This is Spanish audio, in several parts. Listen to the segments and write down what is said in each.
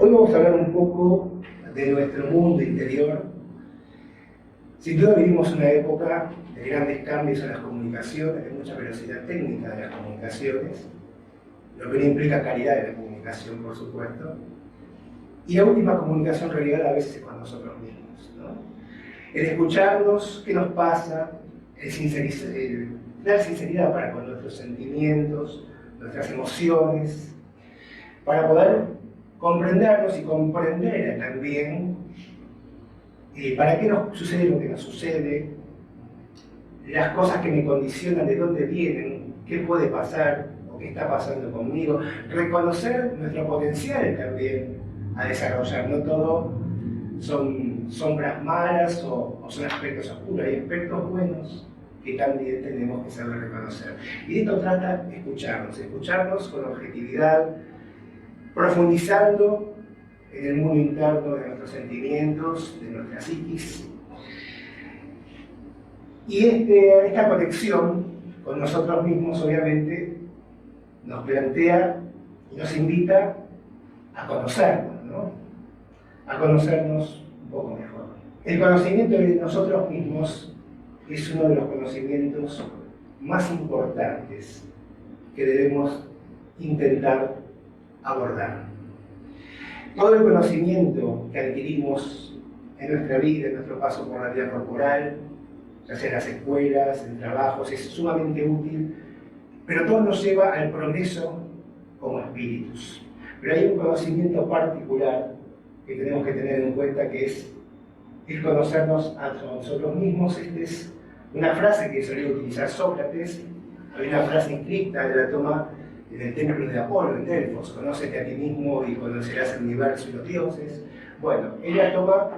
Hoy vamos a hablar un poco de nuestro mundo interior. Sin duda vivimos una época de grandes cambios en las comunicaciones, de mucha velocidad técnica de las comunicaciones, lo que no implica calidad de la comunicación, por supuesto. Y la última comunicación real a veces es con nosotros mismos, ¿no? El escucharnos, qué nos pasa, el dar sinceridad para con nuestros sentimientos, nuestras emociones, para poder comprendernos y comprender también para qué nos sucede lo que nos sucede, las cosas que me condicionan, de dónde vienen, qué puede pasar o qué está pasando conmigo, reconocer nuestro potencial también a desarrollar. No todo son sombras malas o son aspectos oscuros, hay aspectos buenos que también tenemos que saber reconocer. Y de esto trata escucharnos con objetividad, profundizando en el mundo interno de nuestros sentimientos, de nuestra psiquis. Y esta conexión con nosotros mismos, obviamente, nos plantea y nos invita a conocernos, ¿no? A conocernos un poco mejor. El conocimiento de nosotros mismos es uno de los conocimientos más importantes que debemos intentar abordar. Todo el conocimiento que adquirimos en nuestra vida, en nuestro paso por la vida corporal, ya sea en las escuelas, en trabajos, es sumamente útil, pero todo nos lleva al progreso como espíritus. Pero hay un conocimiento particular que tenemos que tener en cuenta, que es el conocernos a nosotros mismos. Esta es una frase que solía utilizar Sócrates. Hay una frase inscrita de la toma en el templo de Apolo, en Delfos: conócete a ti mismo y conocerás el universo y los dioses. Bueno, él la toma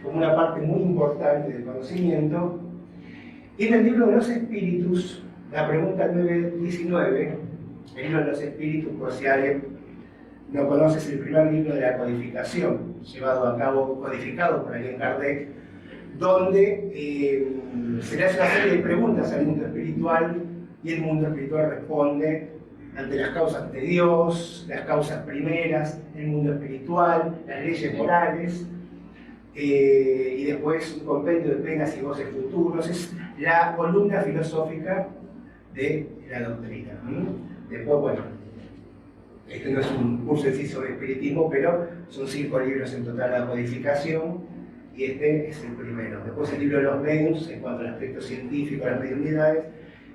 como una parte muy importante del conocimiento. Y en el libro de los espíritus, la pregunta 919, el libro de los espíritus, por si alguien no conoce, es el primer libro de la codificación, codificado por Allan Kardec, donde se le hace una serie de preguntas al mundo espiritual, y el mundo espiritual responde ante las causas de Dios, las causas primeras, el mundo espiritual, las leyes morales, y después un compendio de penas y goces futuros. Es la columna filosófica de la doctrina. Después, bueno, este no es un curso en sí sobre espiritismo, pero son 5 libros en total la codificación, y este es el primero. Después el libro de los mediums, en cuanto al aspecto científico, las mediunidades,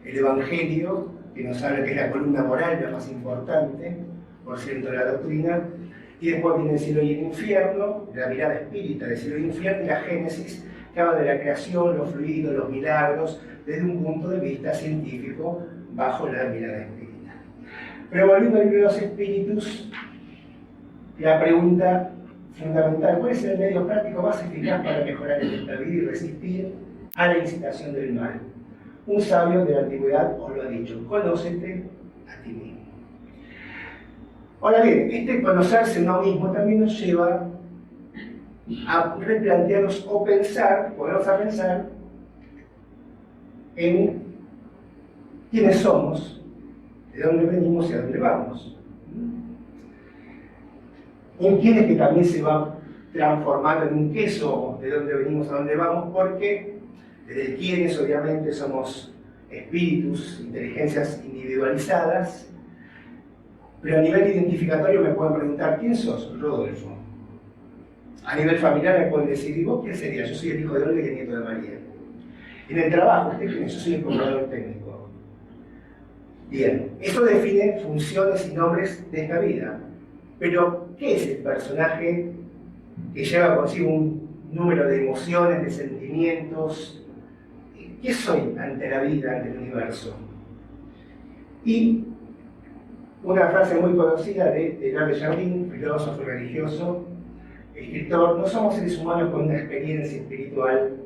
el Evangelio, que nos habla que es la columna moral, la más importante, por cierto, de la doctrina. Y después viene el cielo y el infierno, la mirada espírita del cielo y el infierno, y la Génesis, que habla de la creación, los fluidos, los milagros, desde un punto de vista científico, bajo la mirada espírita. Pero volviendo al libro de los espíritus, la pregunta fundamental: ¿cuál es el medio práctico más eficaz para mejorar esta vida y resistir a la incitación del mal? Un sabio de la antigüedad os lo ha dicho: conócete a ti mismo. Ahora bien, este conocerse uno mismo también nos lleva a replantearnos o ponernos a pensar en quiénes somos, de dónde venimos y a dónde vamos. En quién es que también se va transformando en un qué somos, de dónde venimos a dónde vamos, porque desde el quiénes obviamente somos espíritus, inteligencias individualizadas. Pero a nivel identificatorio me pueden preguntar: ¿quién sos? Rodolfo. A nivel familiar me pueden decir: ¿y vos quién serías? Yo soy el hijo de Olga y el nieto de María. En el trabajo, ¿usted quién es? Yo soy el coordinador técnico. Bien, eso define funciones y nombres de esta vida. Pero, ¿qué es el personaje que lleva consigo un número de emociones, de sentimientos? ¿Qué soy ante la vida, ante el universo? Y una frase muy conocida de Teilhard de Chardin, filósofo religioso, escritor: no somos seres humanos con una experiencia espiritual,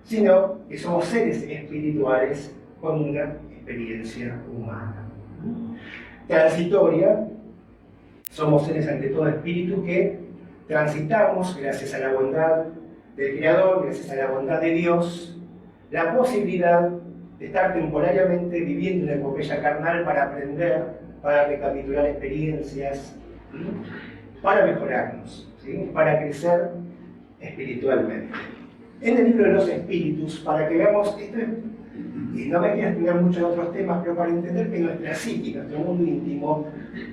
sino que somos seres espirituales con una experiencia humana. Transitoria, somos seres ante todo espíritu que transitamos, gracias a la bondad del Creador, gracias a la bondad de Dios, la posibilidad de estar temporariamente viviendo una epopeya carnal para aprender, para recapitular experiencias, para mejorarnos, ¿sí? Para crecer espiritualmente. En el libro de los espíritus, para que veamos esto, y no me quiero explicar mucho en otros temas, pero para entender que nuestra psique, nuestro mundo íntimo,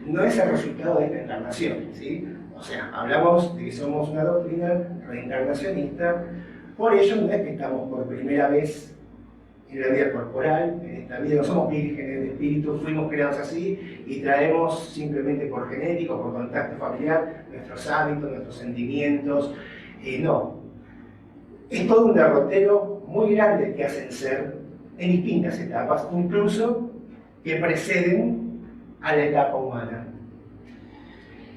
no es el resultado de esta encarnación, ¿sí? O sea, hablamos de que somos una doctrina reencarnacionista, por ello no es que estamos por primera vez en la vida corporal, en esta vida no somos vírgenes de espíritu, fuimos creados así y traemos simplemente por genético, por contacto familiar, nuestros hábitos, nuestros sentimientos, no. Es todo un derrotero muy grande que hacen ser en distintas etapas, incluso que preceden a la etapa humana.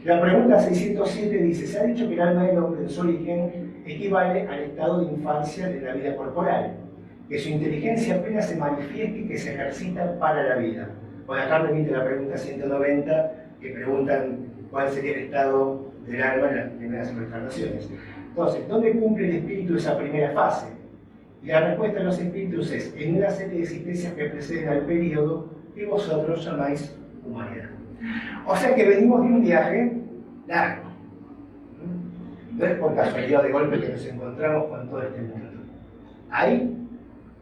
La pregunta 607 dice, se ha dicho que el alma del hombre en su origen equivale al estado de infancia de la vida corporal, que su inteligencia apenas se manifieste y que se ejercita para la vida. Bueno, acá remite la pregunta 190, que preguntan cuál sería el estado del alma en las primeras reencarnaciones. Entonces, ¿dónde cumple el espíritu esa primera fase? Y la respuesta de los espíritus es en una serie de existencias que preceden al periodo que vosotros llamáis humanidad. O sea que venimos de un viaje largo. No es por casualidad de golpe que nos encontramos con todo este mundo. Hay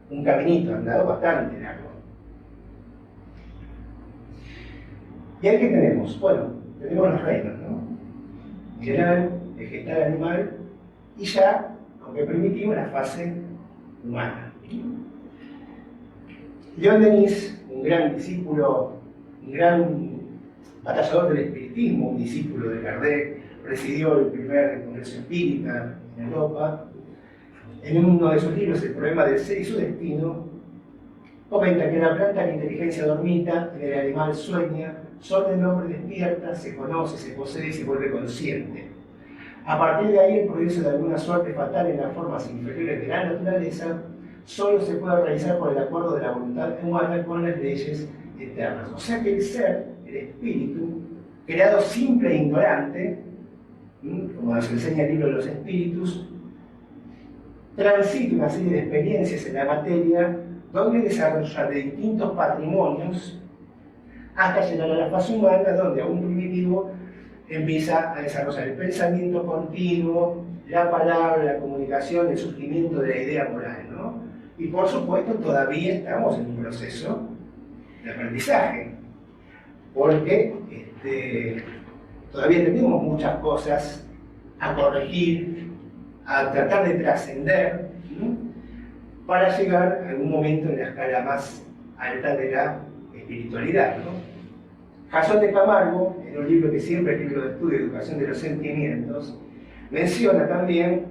un caminito andado bastante largo. ¿Y ahí qué tenemos? Bueno, tenemos los reinos, ¿no? Mineral, vegetal, animal, y ya, aunque primitivo, la fase humana. León Denis, un gran discípulo, un gran batallador del espiritismo, un discípulo de Kardec, presidió el primer congreso espírita en Europa. En uno de sus libros, El problema del ser y su destino, comenta que en la planta la inteligencia dormita, en el animal sueña, solo el hombre despierta, se conoce, se posee y se vuelve consciente. A partir de ahí, el progreso de alguna suerte fatal en las formas inferiores de la naturaleza solo se puede realizar por el acuerdo de la voluntad humana con las leyes eternas. O sea que el ser, el espíritu, creado simple e ignorante, como nos enseña el libro de los espíritus, transita una serie de experiencias en la materia donde desarrolla de distintos patrimonios hasta llegar a la fase humana, donde a un primitivo empieza a desarrollar el pensamiento continuo, la palabra, la comunicación, el surgimiento de la idea moral, ¿no? Y por supuesto todavía estamos en un proceso de aprendizaje, porque todavía tenemos muchas cosas a corregir, a tratar de trascender, para llegar a algún momento en la escala más alta de la espiritualidad, ¿no? Jasón de Camargo, en un libro que siempre es libro de estudio, Educación de los Sentimientos, menciona también,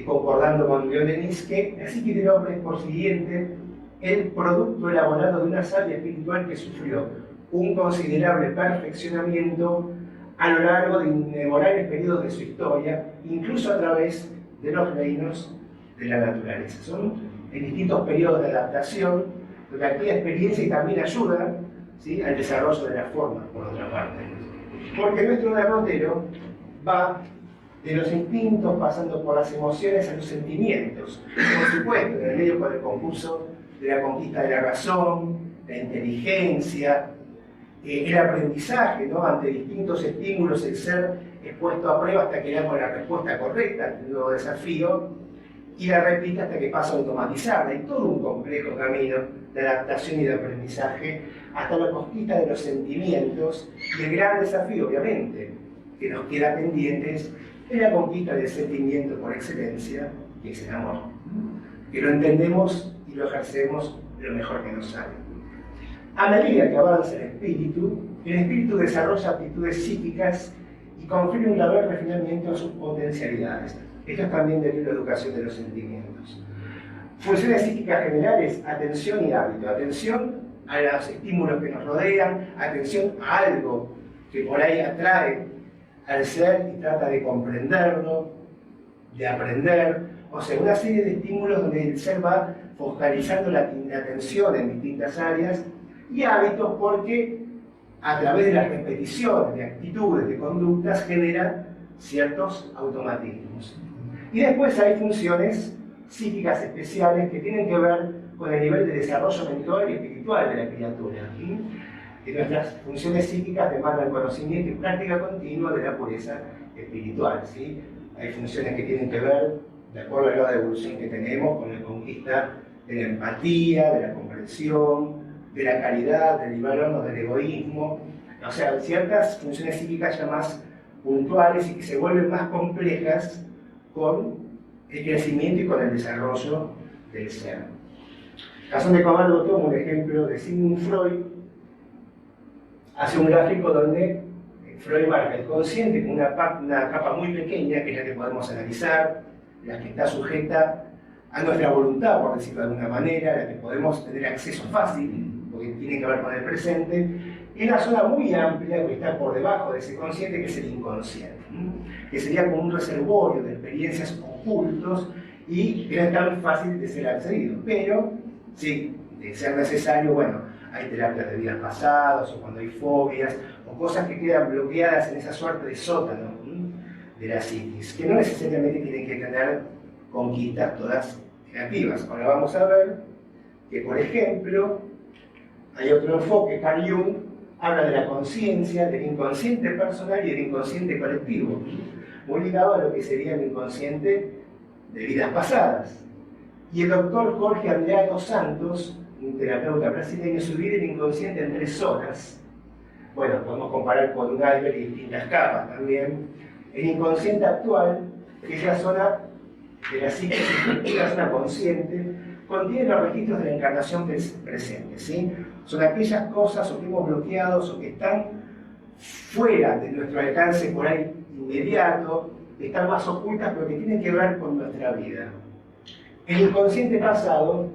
concordando con León Denis, que la psique del hombre es, por siguiente, el producto elaborado de una savia espiritual que sufrió un considerable perfeccionamiento a lo largo de innumerables periodos de su historia, incluso a través de los reinos de la naturaleza. Son en distintos periodos de adaptación, donde aquella experiencia y también ayuda, ¿sí?, al desarrollo de la forma, por otra parte. Porque nuestro derrotero va de los instintos, pasando por las emociones a los sentimientos. Por supuesto, en el medio por el concurso de la conquista de la razón, la inteligencia, el aprendizaje, ¿no? Ante distintos estímulos, el ser expuesto a prueba hasta que damos la respuesta correcta ante un nuevo desafío, y la repita hasta que pasa a automatizarla. Hay todo un complejo camino de adaptación y de aprendizaje hasta la conquista de los sentimientos, y el gran desafío, obviamente, que nos queda pendiente es la conquista del sentimiento por excelencia, que es el amor, que lo entendemos y lo ejercemos lo mejor que nos sale. A medida que avanza el espíritu desarrolla aptitudes psíquicas y confiere un gradual refinamiento a sus potencialidades. Esto es también del libro Educación de los Sentimientos. Funciones psíquicas generales: atención y hábito. Atención a los estímulos que nos rodean, atención a algo que por ahí atrae al ser y trata de comprenderlo, de aprender. O sea, una serie de estímulos donde el ser va focalizando la atención en distintas áreas, y hábitos porque a través de las repeticiones de actitudes, de conductas, genera ciertos automatismos. Y después hay funciones psíquicas especiales que tienen que ver con el nivel de desarrollo mental y espiritual de la criatura. que nuestras funciones psíquicas demandan conocimiento y práctica continua de la pureza espiritual, ¿sí? Hay funciones que tienen que ver, de acuerdo al grado de evolución que tenemos, con la conquista de la empatía, de la comprensión, de la caridad, de liberarnos del egoísmo, o sea, ciertas funciones psíquicas ya más puntuales y que se vuelven más complejas con el crecimiento y con el desarrollo del ser. Caso de Camargo tomo un ejemplo de Sigmund Freud, hace un gráfico donde Freud marca el consciente con una capa muy pequeña, que es la que podemos analizar, la que está sujeta a nuestra voluntad, por decirlo de alguna manera, la que podemos tener acceso fácil, porque tiene que ver con el presente, y una zona muy amplia que está por debajo de ese consciente, que es el inconsciente, que sería como un reservorio de experiencias ocultos y que no es tan fácil de ser accedido. Pero, sí, de ser necesario, bueno, hay terapias de vidas pasadas, o cuando hay fobias, o cosas que quedan bloqueadas en esa suerte de sótano de la psiquis, que no necesariamente tienen que tener conquistas todas negativas. Ahora vamos a ver que, por ejemplo, hay otro enfoque, Carl Jung habla de la conciencia, del inconsciente personal y del inconsciente colectivo, muy ligado a lo que sería el inconsciente de vidas pasadas. Y el doctor Jorge Andrea dos Santos, un terapeuta brasileño, subir el inconsciente en 3 zonas. Bueno, podemos comparar con un iceberg y distintas capas también. El inconsciente actual, que es la zona de la psique, la zona consciente, contiene los registros de la encarnación presente, ¿sí? Son aquellas cosas o que hemos bloqueado o que están fuera de nuestro alcance por ahí inmediato, que están más ocultas, pero que tienen que ver con nuestra vida. El inconsciente pasado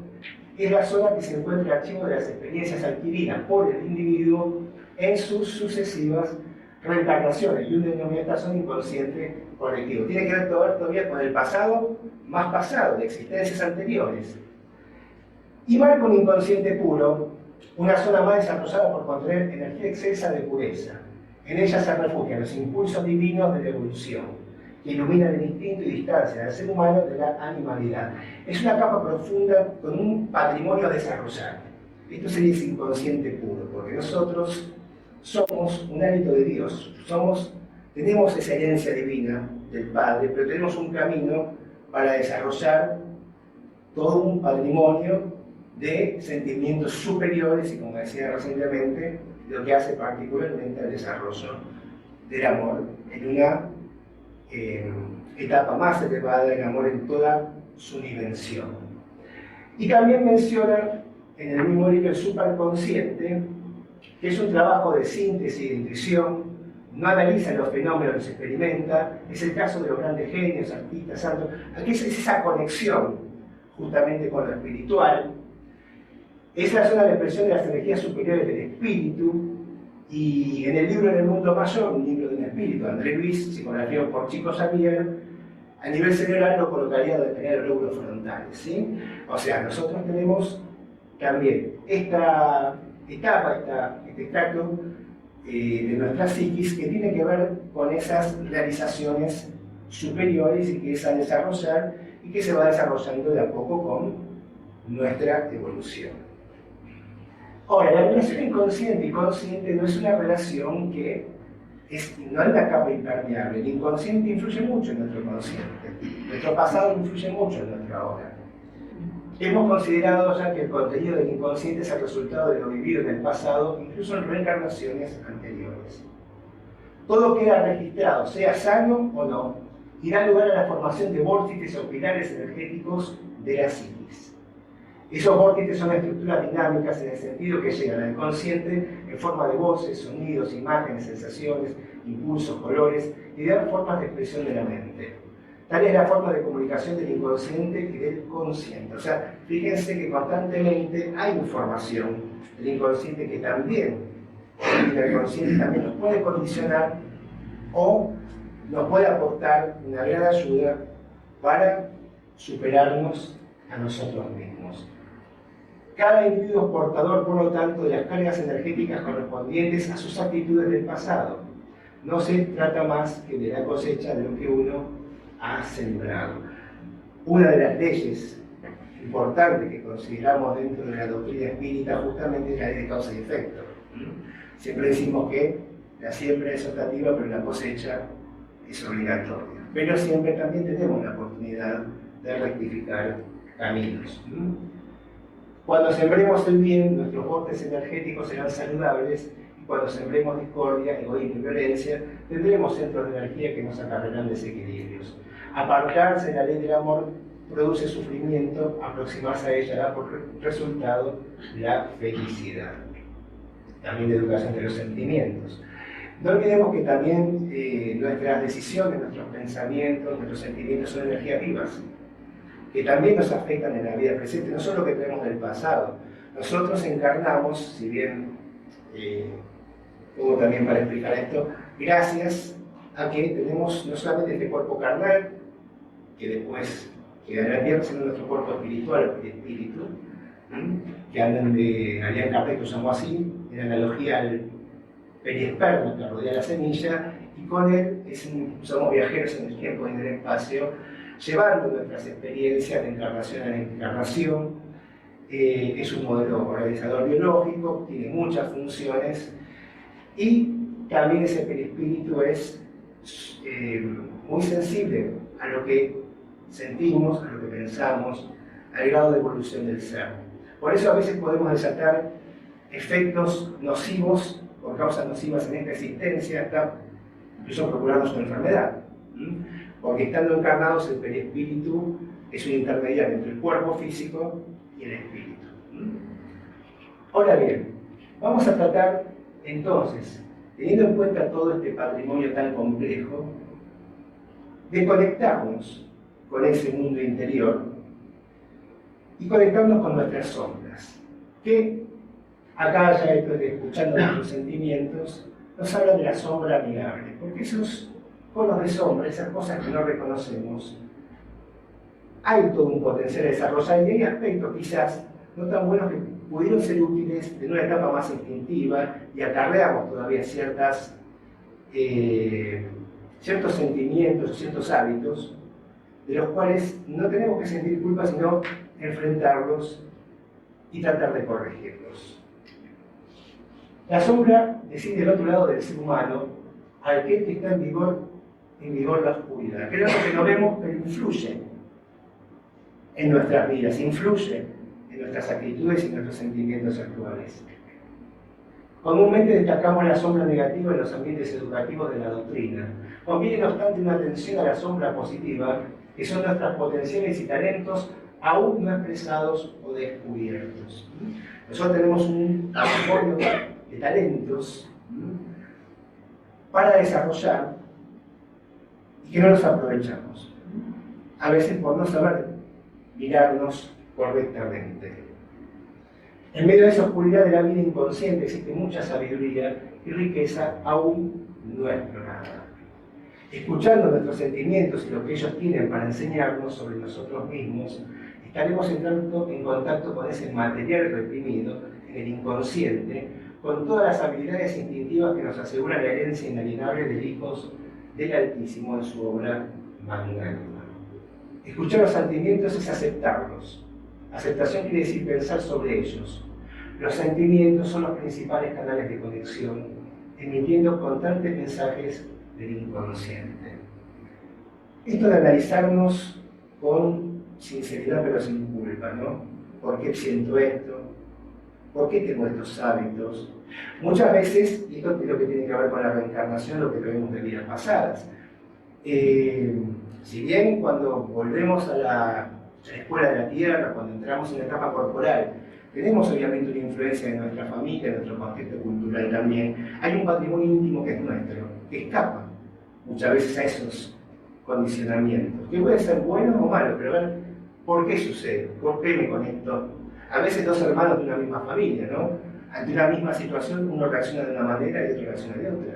es la zona que se encuentra el archivo de las experiencias adquiridas por el individuo en sus sucesivas reencarnaciones, y un denominador son inconsciente colectivo. Tiene que ver todavía con el pasado más pasado, de existencias anteriores. Y marca un inconsciente puro, una zona más desarrollada por contener energía excesa de pureza. En ella se refugian los impulsos divinos de la evolución, que iluminan el instinto y distancia del ser humano de la animalidad. Es una capa profunda con un patrimonio a desarrollar. Esto sería ese inconsciente puro, porque nosotros somos un hábito de Dios, tenemos esa herencia divina del Padre, pero tenemos un camino para desarrollar todo un patrimonio de sentimientos superiores y, como decía recientemente, lo que hace particularmente al desarrollo del amor en una etapa más elevada del amor en toda su dimensión. Y también menciona en el mismo libro el superconsciente, que es un trabajo de síntesis y de intuición, no analiza los fenómenos, los experimenta, es el caso de los grandes genios, artistas, santos. Aquí es esa conexión justamente con lo espiritual, es la zona de expresión de las energías superiores del espíritu. Y en el libro En el mundo mayor, un libro de un espíritu, André Luis, psicografiado por Chico Xavier, a nivel cerebral lo colocaría de tener los lóbulos frontales, ¿sí? O sea, nosotros tenemos también esta etapa, este extracto de nuestra psiquis que tiene que ver con esas realizaciones superiores y que es a desarrollar y que se va desarrollando de a poco con nuestra evolución. Ahora, la relación inconsciente y consciente no es una relación que no hay una capa impermeable. El inconsciente influye mucho en nuestro consciente. Nuestro pasado influye mucho en nuestra ahora. Hemos considerado ya que el contenido del inconsciente es el resultado de lo vivido en el pasado, incluso en reencarnaciones anteriores. Todo queda registrado, sea sano o no, y da lugar a la formación de vórtices o pilares energéticos de la psiquis. Esos vórtices son estructuras dinámicas en el sentido que llegan al consciente en forma de voces, sonidos, imágenes, sensaciones, impulsos, colores y de formas de expresión de la mente. Tal es la forma de comunicación del inconsciente y del consciente. O sea, fíjense que constantemente hay información del inconsciente que también, el consciente también nos puede condicionar o nos puede aportar una gran ayuda para superarnos a nosotros mismos. Cada individuo es portador, por lo tanto, de las cargas energéticas correspondientes a sus actitudes del pasado. No se trata más que de la cosecha de lo que uno ha sembrado. Una de las leyes importantes que consideramos dentro de la doctrina espírita justamente es la ley de causa y efecto. Siempre decimos que la siembra es optativa, pero la cosecha es obligatoria. Pero siempre también tenemos la oportunidad de rectificar caminos. Cuando sembremos el bien, nuestros bordes energéticos serán saludables, y cuando sembremos discordia, egoísmo y violencia, tendremos centros de energía que nos acarrearán desequilibrios. Apartarse de la ley del amor produce sufrimiento, aproximarse a ella da por resultado la felicidad. También la educación de los sentimientos. No olvidemos que también nuestras decisiones, nuestros pensamientos, nuestros sentimientos son energías vivas, que también nos afectan en la vida presente, no solo lo que tenemos del pasado. Nosotros encarnamos, si bien hubo también para explicar esto, gracias a que tenemos no solamente este cuerpo carnal, que después queda en la tierra, sino nuestro cuerpo espiritual, el espíritu, que andan de Ariel Kardec lo llamó así, en analogía al periesperma que rodea la semilla, y con él somos viajeros en el tiempo y en el espacio, llevando nuestras experiencias de encarnación en encarnación. Es un modelo organizador biológico, tiene muchas funciones, y también ese perispíritu es muy sensible a lo que sentimos, a lo que pensamos, al grado de evolución del ser. Por eso a veces podemos desatar efectos nocivos o causas nocivas en esta existencia, hasta incluso procurarnos una enfermedad. Porque estando encarnados, el perispíritu es un intermediario entre el cuerpo físico y el espíritu. Ahora bien, vamos a tratar entonces, teniendo en cuenta todo este patrimonio tan complejo, de conectarnos con ese mundo interior y conectarnos con nuestras sombras, que acá ya estoy escuchando nuestros sentimientos, nos hablan de la sombra amigable, porque esos conos de sombra, esas cosas que no reconocemos, hay todo un potencial a desarrollar y hay aspectos quizás no tan buenos que pudieron ser útiles en una etapa más instintiva y acarreamos todavía ciertos sentimientos, ciertos hábitos, de los cuales no tenemos que sentir culpa, sino enfrentarlos y tratar de corregirlos. La sombra decide del otro lado del ser humano, aquel que está en vigor la oscuridad, que es lo que no vemos, pero influye en nuestras vidas, influye en nuestras actitudes y nuestros sentimientos actuales. Comúnmente destacamos la sombra negativa en los ambientes educativos de la doctrina. Conviene, no obstante, una atención a la sombra positiva, que son nuestras potenciales y talentos aún no expresados o descubiertos. Nosotros tenemos un portafolio de talentos para desarrollar y que no los aprovechamos. A veces por no saber mirarnos correctamente. En medio de esa oscuridad de la vida inconsciente existe mucha sabiduría y riqueza aún no explorada. Escuchando nuestros sentimientos y lo que ellos tienen para enseñarnos sobre nosotros mismos, estaremos entrando en contacto con ese material reprimido en el inconsciente, con todas las habilidades instintivas que nos aseguran la herencia inalienable de hijos del Altísimo en su obra magnánima. Escuchar los sentimientos es aceptarlos. Aceptación quiere decir pensar sobre ellos. Los sentimientos son los principales canales de conexión, emitiendo constantes mensajes del inconsciente. Esto de analizarnos con sinceridad pero sin culpa, ¿no? ¿Por qué siento esto? ¿Por qué tengo estos hábitos? Muchas veces, y esto es lo que tiene que ver con la reencarnación, lo que vemos de vidas pasadas. Si bien cuando volvemos a la escuela de la tierra, cuando entramos en la etapa corporal, tenemos obviamente una influencia de nuestra familia, de nuestro contexto cultural también, hay un patrimonio íntimo que es nuestro, que escapa muchas veces a esos condicionamientos, que pueden ser buenos o malos, pero ver por qué sucede, por qué me conecto. A veces dos hermanos de una misma familia, ¿no? Ante una misma situación uno reacciona de una manera y otro reacciona de otra.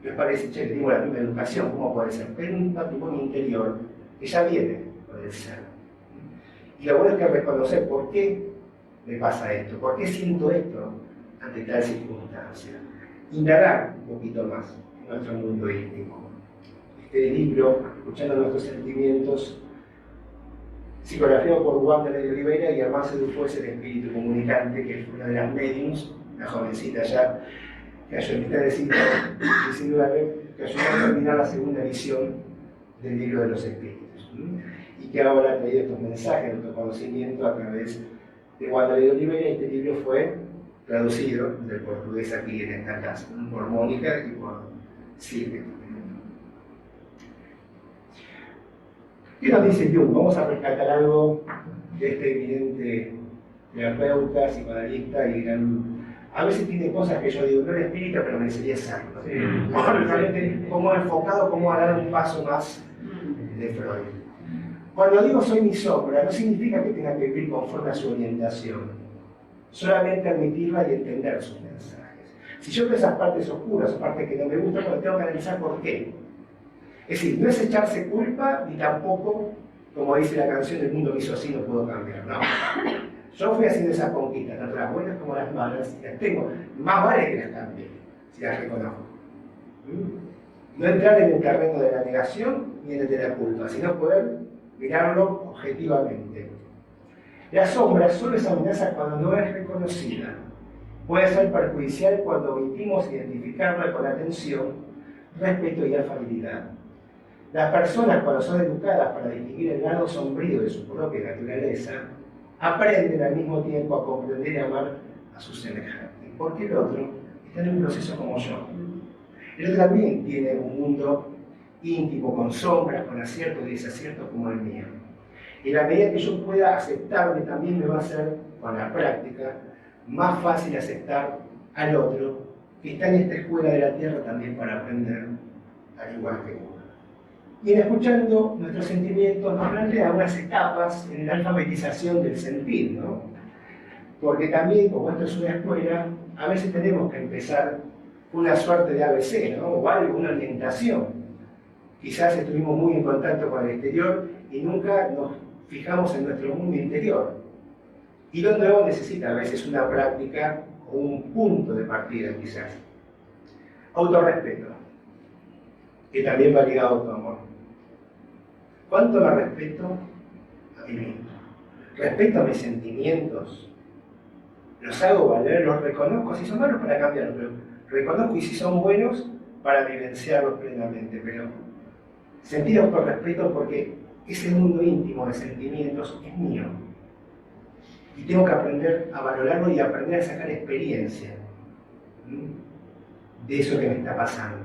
Les parece, che, le digo la misma educación, ¿cómo puede ser? Pero un patrimonio interior que ya viene con el ser. Y lo bueno es que reconocer por qué me pasa esto, por qué siento esto ante tal circunstancia. Indagar un poquito más en nuestro mundo íntimo. Este libro, Escuchando nuestros sentimientos, psicografiado por Wanda de Oliveira y Armando Dufour, es el espíritu comunicante, que es una de las mediums una jovencita ya, que ayudó en mitad del siglo XIX, que ayudó a terminar la segunda edición del Libro de los Espíritus. Y que ahora ha traído estos mensajes de autoconocimiento a través de Wanda de Oliveira. Este libro fue traducido del portugués aquí en esta casa, por Mónica y por Silvia. ¿Qué nos dice Jung? Vamos a rescatar algo de este evidente terapeuta, psicoanalista y gran... A veces tiene cosas que yo digo, no era espírita, pero me sería exacto. Como enfocado, cómo a dar un paso más de Freud. Cuando digo soy mi sombra, no significa que tenga que vivir conforme a su orientación. Solamente admitirla y entender sus mensajes. Si yo veo esas partes oscuras, esas partes que no me gustan, pues tengo que analizar por qué. Es decir, no es echarse culpa, ni tampoco, como dice la canción, el mundo me hizo así, no puedo cambiar. No. Yo fui haciendo esas conquistas, tanto las buenas como las malas, y las tengo. Más vale que las cambie, si las reconozco. No entrar en el terreno de la negación ni en el de la culpa, sino poder mirarlo objetivamente. La sombra solo es amenaza cuando no es reconocida. Puede ser perjudicial cuando omitimos identificarla con atención, respeto y afabilidad. Las personas, cuando son educadas para distinguir el lado sombrío de su propia naturaleza, aprenden al mismo tiempo a comprender y amar a sus semejantes. Porque el otro está en un proceso como yo. El otro también tiene un mundo íntimo, con sombras, con aciertos y desaciertos como el mío. Y la medida que yo pueda aceptarme, también me va a hacer, con la práctica, más fácil aceptar al otro, que está en esta escuela de la tierra también para aprender, al igual que uno. Y en escuchando nuestros sentimientos nos plantea unas etapas en la alfabetización del sentir, ¿no? Porque también, como esto es una escuela, a veces tenemos que empezar una suerte de ABC, ¿no? O algo, una orientación. Quizás estuvimos muy en contacto con el exterior y nunca nos fijamos en nuestro mundo interior. Y lo nuevo necesita a veces una práctica o un punto de partida, quizás. Autorrespeto, que también va ligado a autoamor. ¿Cuánto me respeto a mí mismo? Respeto a mis sentimientos. Los hago valer, los reconozco. Si son malos, para cambiarlos, pero reconozco, y si son buenos, para vivenciarlos plenamente. Pero sentir autorrespeto, porque ese mundo íntimo de sentimientos es mío. Y tengo que aprender a valorarlo y aprender a sacar experiencia de eso que me está pasando.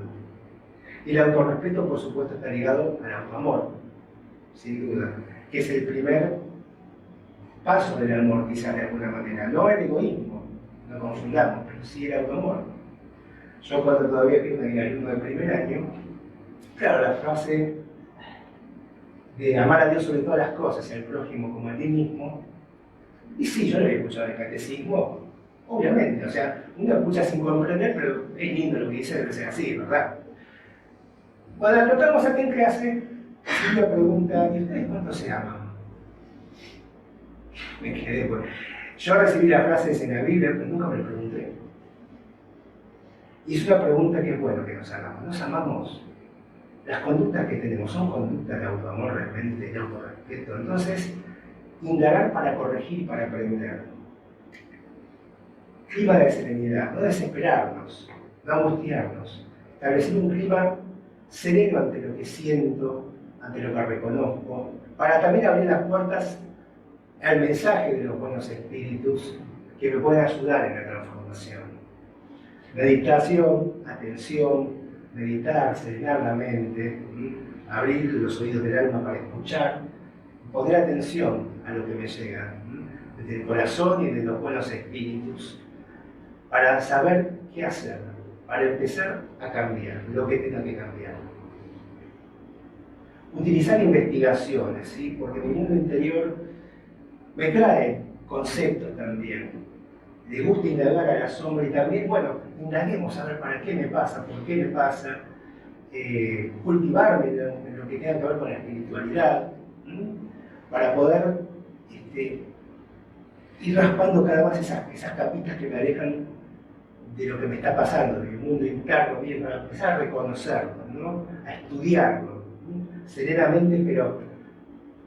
Y el autorrespeto, por supuesto, está ligado al autoamor, sin duda, que es el primer paso del amor, quizás de alguna manera. No el egoísmo, no confundamos, pero sí el autoamor. Yo cuando todavía fui un alumno de primer año, claro, la frase de amar a Dios sobre todas las cosas y al prójimo como a ti mismo, y sí, yo lo había escuchado en el catecismo, obviamente, o sea, uno escucha sin comprender, pero es lindo lo que dice, debe ser así, ¿verdad? Cuando lo tratamos aquí en clase, una pregunta, ¿y ustedes cuánto se aman? Me quedé por... Yo recibí las frases en la Biblia, pero nunca me lo pregunté. Y es una pregunta que es bueno que nos hagamos. ¿Nos amamos? Las conductas que tenemos son conductas de autoamor, realmente, de autorrespeto. Entonces, indagar para corregir y para aprender. Clima de serenidad, no desesperarnos, no angustiarnos. Establecer un clima sereno ante lo que siento, ante lo que reconozco, para también abrir las puertas al mensaje de los buenos espíritus que me pueden ayudar en la transformación. Meditación, atención, meditar, serenar la mente, abrir los oídos del alma para escuchar, poner atención a lo que me llega, desde el corazón y de los buenos espíritus, para saber qué hacer, para empezar a cambiar lo que tenga que cambiar. Utilizar investigaciones, ¿sí? Porque mi mundo interior me trae conceptos también. Le gusta indagar a la sombra y también, bueno, indaguemos a ver para qué me pasa, por qué me pasa, cultivarme en lo que tenga que ver con la espiritualidad, para poder ir raspando cada vez esas capitas que me alejan de lo que me está pasando, de mi mundo interno, bien, para empezar a reconocerlo, ¿no? A estudiarlo, serenamente,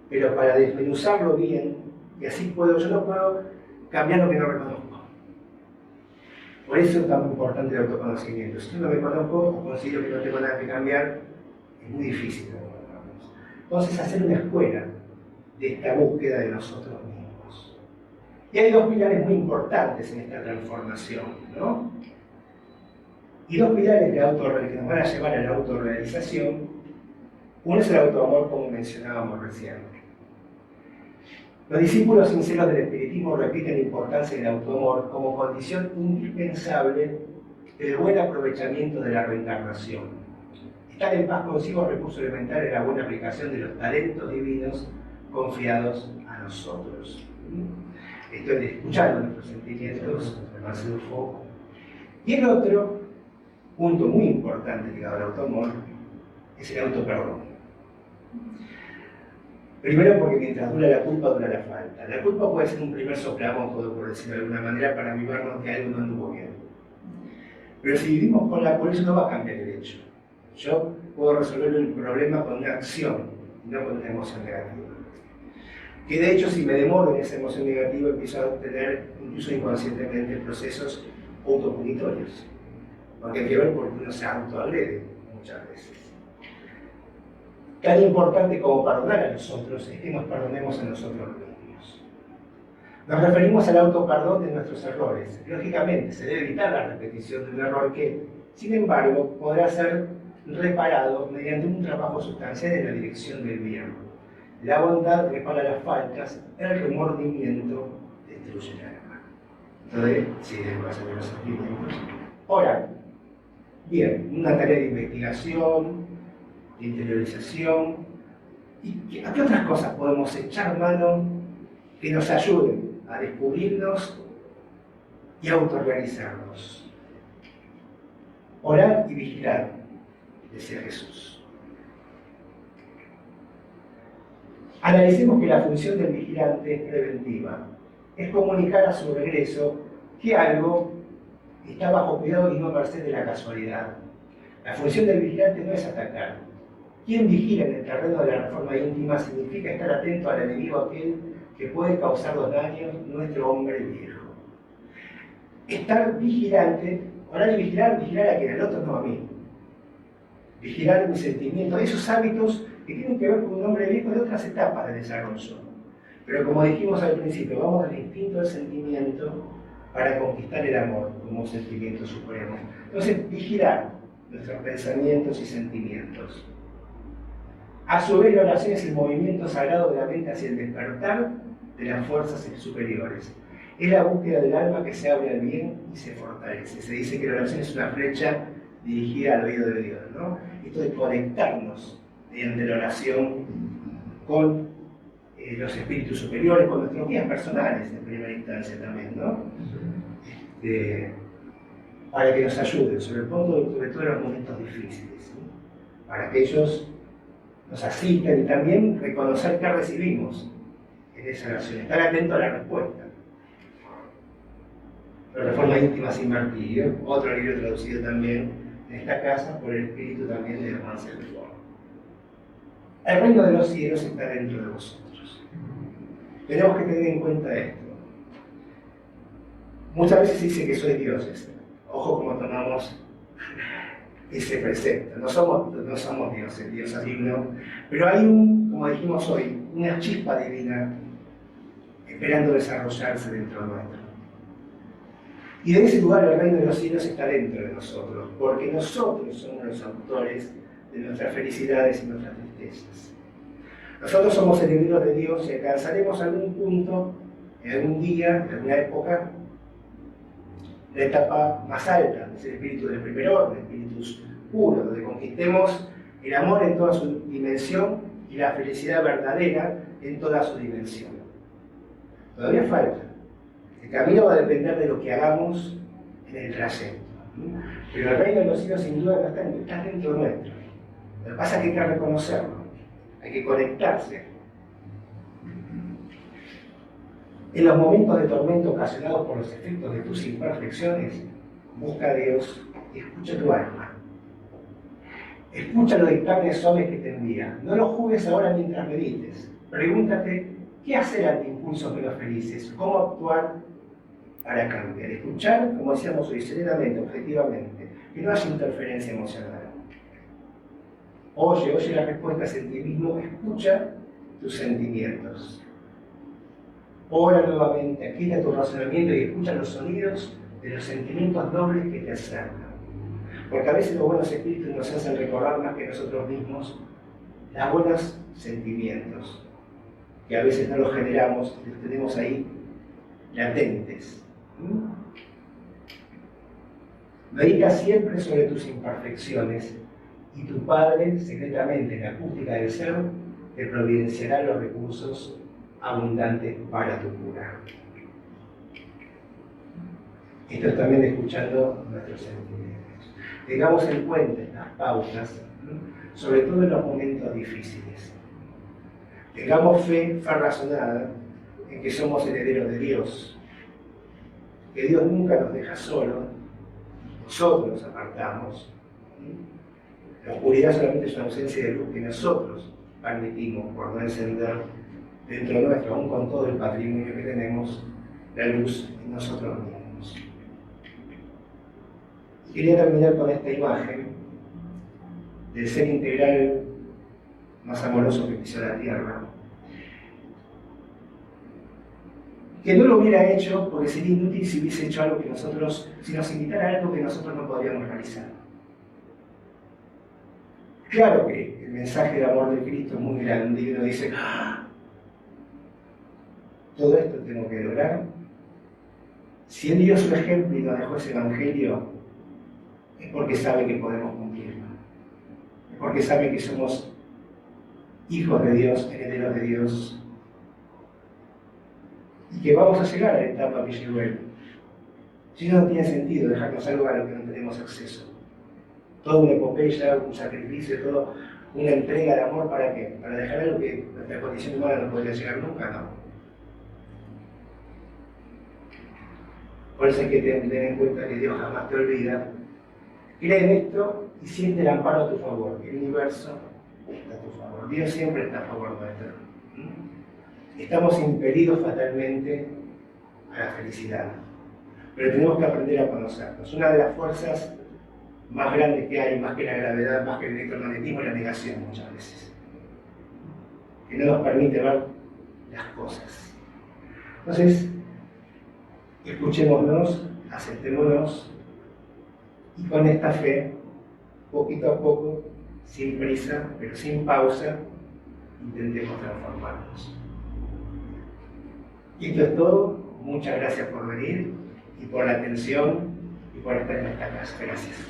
pero para desmenuzarlo bien, y así yo no puedo cambiar lo que no reconozco. Por eso es tan importante el autoconocimiento. Si yo no me conozco o considero que no tengo nada que cambiar, es muy difícil. Entonces, hacer una escuela de esta búsqueda de nosotros mismos. Y hay dos pilares muy importantes en esta transformación, ¿no? Y dos pilares que nos van a llevar a la autorrealización. Uno es el autoamor, como mencionábamos recién. Los discípulos sinceros del espiritismo repiten la importancia del autoamor como condición indispensable del buen aprovechamiento de la reencarnación. Estar en paz consigo es recurso elemental en la buena aplicación de los talentos divinos confiados a nosotros. Esto es de escuchar nuestros sentimientos, además de un foco. Y el otro punto muy importante ligado al autoamor es el autoperdón. Primero porque mientras dura la culpa, dura la falta. La culpa puede ser un primer soplamoco, por decirlo de alguna manera, para avivarnos que algo no anduvo bien. Pero si vivimos con la culpa, eso no va a cambiar el hecho. Yo puedo resolver el problema con una acción, no con una emoción negativa. Que de hecho, si me demoro en esa emoción negativa, empiezo a tener, incluso inconscientemente, procesos autopunitorios. Porque hay que ver por qué uno se autoagrede muchas veces. Tan importante como perdonar a los otros es que nos perdonemos a nosotros mismos. Nos referimos al autoperdón de nuestros errores. Lógicamente, se debe evitar la repetición de un error que, sin embargo, podrá ser reparado mediante un trabajo sustancial en la dirección del bien. La bondad repara las faltas, el remordimiento destruye el alma. Entonces, sí, debo hacer los sentimientos. Ahora, bien, una tarea de investigación, de interiorización. ¿Y a qué otras cosas podemos echar mano que nos ayuden a descubrirnos y a autorrealizarnos? Orar y vigilar, decía Jesús. Analicemos que la función del vigilante es preventiva. Es comunicar a su regreso que algo está bajo cuidado y no a merced de la casualidad. La función del vigilante no es atacar. Quien vigila en el terreno de la reforma íntima significa estar atento al enemigo aquel que puede causar los daños, nuestro hombre viejo. Estar vigilante, orar y vigilar a quien, al otro, no a mí. Vigilar mis sentimientos, esos hábitos que tienen que ver con un hombre viejo de otras etapas de desarrollo. Pero como dijimos al principio, vamos del instinto al sentimiento para conquistar el amor como un sentimiento supremo. Entonces, vigilar nuestros pensamientos y sentimientos. A su vez, la oración es el movimiento sagrado de la mente hacia el despertar de las fuerzas superiores. Es la búsqueda del alma que se abre al bien y se fortalece. Se dice que la oración es una flecha dirigida al oído de Dios, ¿no? Esto de conectarnos mediante la oración con los espíritus superiores, con nuestros guías personales en primera instancia también, ¿no? Para que nos ayuden, sobre todo en los momentos difíciles, ¿sí? Para que ellos nos asistan y también reconocer qué recibimos en esa oración, estar atento a la respuesta. La reforma íntima sin martirio, otro libro traducido también en esta casa por el espíritu también de Marcel Ford. El reino de los cielos está dentro de vosotros. Tenemos que tener en cuenta esto. Muchas veces se dice que soy Dios. Ojo como tomamos ese precepto. No somos dioses, Dios es digno, pero hay como dijimos hoy, una chispa divina esperando desarrollarse dentro nuestro. Y de ese lugar el reino de los cielos está dentro de nosotros, porque nosotros somos los autores de nuestras felicidades y nuestras tristezas. Nosotros somos herederos de Dios y alcanzaremos algún punto, en algún día, en alguna época, la etapa más alta, es el espíritu del primer orden, espíritus puros, donde conquistemos el amor en toda su dimensión y la felicidad verdadera en toda su dimensión. Todavía falta. El camino va a depender de lo que hagamos en el trayecto. Pero el reino de los cielos sin duda está dentro nuestro. Lo que pasa es que hay que reconocerlo, hay que conectarse. En los momentos de tormento ocasionados por los efectos de tus imperfecciones, busca a Dios y escucha tu alma. Escucha los dictámenes suaves que te envía. No los juzgues ahora mientras medites. Pregúntate, ¿qué hacer ante impulsos menos felices? ¿Cómo actuar para cambiar. Escuchar, como decíamos hoy, serenamente, objetivamente, que no haya interferencia emocional. Oye las respuestas en ti mismo, escucha tus sentimientos. Ora nuevamente, aquita tu razonamiento y escucha los sonidos de los sentimientos nobles que te acercan. Porque a veces los buenos espíritus nos hacen recordar más que nosotros mismos los buenos sentimientos, que a veces no los generamos, los tenemos ahí latentes. Medita siempre sobre tus imperfecciones y tu Padre, secretamente en la acústica del ser, te providenciará los recursos abundantes para tu cura. Esto es también escuchando nuestros sentimientos. Tengamos en cuenta estas pautas, sobre todo en los momentos difíciles. Tengamos fe razonada en que somos herederos de Dios, que Dios nunca nos deja solos, nosotros nos apartamos. La oscuridad solamente es una ausencia de luz que nosotros permitimos por no encender dentro nuestro, aún con todo el patrimonio que tenemos, la luz en nosotros mismos. Quería terminar con esta imagen del ser integral más amoroso que pisó la tierra, que no lo hubiera hecho porque sería inútil si hubiese hecho algo que nosotros, si nos invitara a algo que nosotros no podríamos realizar. Claro que el mensaje de amor de Cristo es muy grande y uno dice, ¡ah! Todo esto tengo que lograr. Si Él dio su ejemplo y nos dejó ese evangelio, es porque sabe que podemos cumplirlo. Es porque sabe que somos hijos de Dios, herederos de Dios, y que vamos a llegar a la etapa que llegó Él. Si no, no tiene sentido dejarnos algo a lo que no tenemos acceso. Toda una epopeya, un sacrificio, toda una entrega de amor, ¿para qué? Para dejar algo que nuestra condición humana no podría llegar nunca, ¿no? Por eso hay que tener en cuenta que Dios jamás te olvida. Cree en esto y siente el amparo a tu favor. El universo está a tu favor. Dios siempre está a favor nuestro. Estamos impelidos fatalmente a la felicidad, pero tenemos que aprender a conocernos. Una de las fuerzas más grandes que hay, más que la gravedad, más que el electromagnetismo, es la negación muchas veces, que no nos permite ver las cosas. Entonces, escuchémonos, aceptémonos y con esta fe, poquito a poco, sin prisa, pero sin pausa, intentemos transformarnos. Y esto es todo. Muchas gracias por venir y por la atención y por estar en esta casa. Gracias.